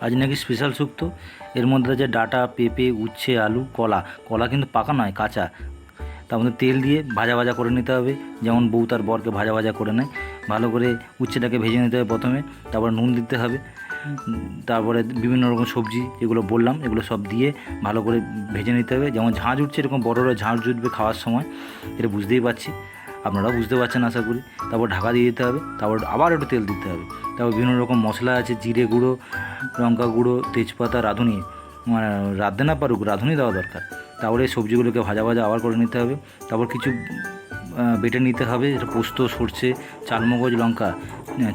আজ নাকি স্পেশাল শুক্তো। এর মধ্যে আছে ডাঁটা, পেঁপে, উচ্ছে, আলু, কলা। কলা কিন্তু পাকা নয়, কাঁচা। তার মধ্যে তেল দিয়ে ভাজা ভাজা করে নিতে হবে, যেমন বউ তার বরকে ভাজা ভাজা করে নেয়। ভালো করে উচ্ছেটাকে ভেজে নিতে হবে প্রথমে, তারপর নুন দিতে হবে, তারপরে বিভিন্ন রকম সবজি যেগুলো বললাম এগুলো সব দিয়ে ভালো করে ভেজে নিতে হবে। যেমন ঝাঁঝ উঠছে, এরকম বড় বড় ঝাঁঝ উঠবে খাওয়ার সময়, এটা বুঝতেই পারছি, আপনারাও বুঝতে পারছেন আশা করি। তারপর ঢাকা দিয়ে দিতে হবে, তারপর আবার একটু তেল দিতে হবে। তারপর বিভিন্ন রকম মশলা আছে, জিরে গুঁড়ো, লঙ্কা গুঁড়ো, তেজপাতা, রাঁধুনি, মানে রাঁধতে না পারুক, রাঁধুনি দেওয়া দরকার। তারপরে এই সবজিগুলোকে ভাজা ভাজা আবার করে নিতে হবে। তারপর কিছু বেটে নিতে হবে, এটা পোস্ত, সরষে, চালমগজ, লঙ্কা।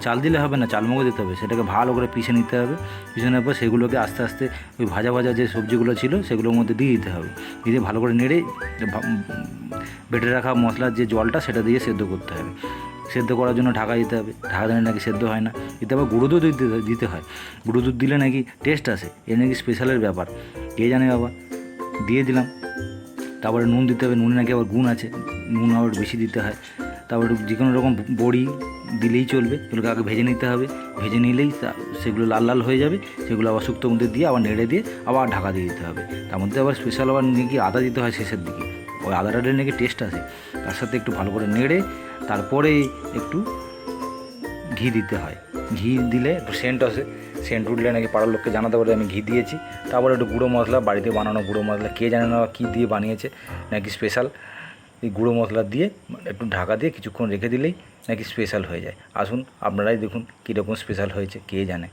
চাল দিলে হবে না, চালমগজ দিতে হবে। সেটাকে ভালো করে পিষে নিতে হবে। পিষে নেওয়ার পর সেগুলোকে আস্তে আস্তে ওই ভাজা ভাজা যে সবজিগুলো ছিল সেগুলোর মধ্যে দিয়ে দিতে হবে। দিয়ে ভালো করে নেড়ে বেটে রাখা মশলার যে জলটা সেটা দিয়ে সেদ্ধ করতে হবে। সেদ্ধ করার জন্য ঢাকা দিতে হবে, ঢাকা দিলে নাকি সেদ্ধ হয় না। এতে আবার গুঁড়ো দুধ দিতে হয়, গুঁড়ো দুধ দিলে নাকি টেস্ট আসে, এ নাকি স্পেশালের ব্যাপার, কে জানে বাবা। দিয়ে দিলাম। তারপরে নুন দিতে হবে, নুনে নাকি আবার গুণ আছে, নুন আবার বেশি দিতে হয়। তারপরে যে কোনো রকম বড়ি দিলেই চলবে, এগুলোকে আগে ভেজে নিতে হবে। ভেজে নিলেই সেগুলো লাল লাল হয়ে যাবে। সেগুলো আবার শুক্তোর মধ্যে দিয়ে আবার নেড়ে দিয়ে আবার ঢাকা দিয়ে দিতে হবে। তার মধ্যে আবার স্পেশাল আবার নাকি আদা দিতে হয় শেষের দিকে, ওই আদাটা নাকি টেস্ট আসে। তার সাথে একটু ভালো করে নেড়ে তারপরে একটু ঘি দিতে হয়। ঘি দিলে একটু সেন্ট আসে, সেন্ট উঠলে নাকি পাড়ার লোককে জানাতে পারে আমি ঘি দিয়েছি। তারপরে একটু গুঁড়ো মশলা, বাড়িতে বানানো গুঁড়ো মশলা, কে জানে না কী দিয়ে বানিয়েছে নাকি স্পেশাল। এই গুঁড়ো মশলা দিয়ে একটু ঢাকা দিয়ে কিছুক্ষণ রেখে দিলেই নাকি স্পেশাল হয়ে যায়। আসুন আপনারাই দেখুন কীরকম স্পেশাল হয়েছে, কে জানে।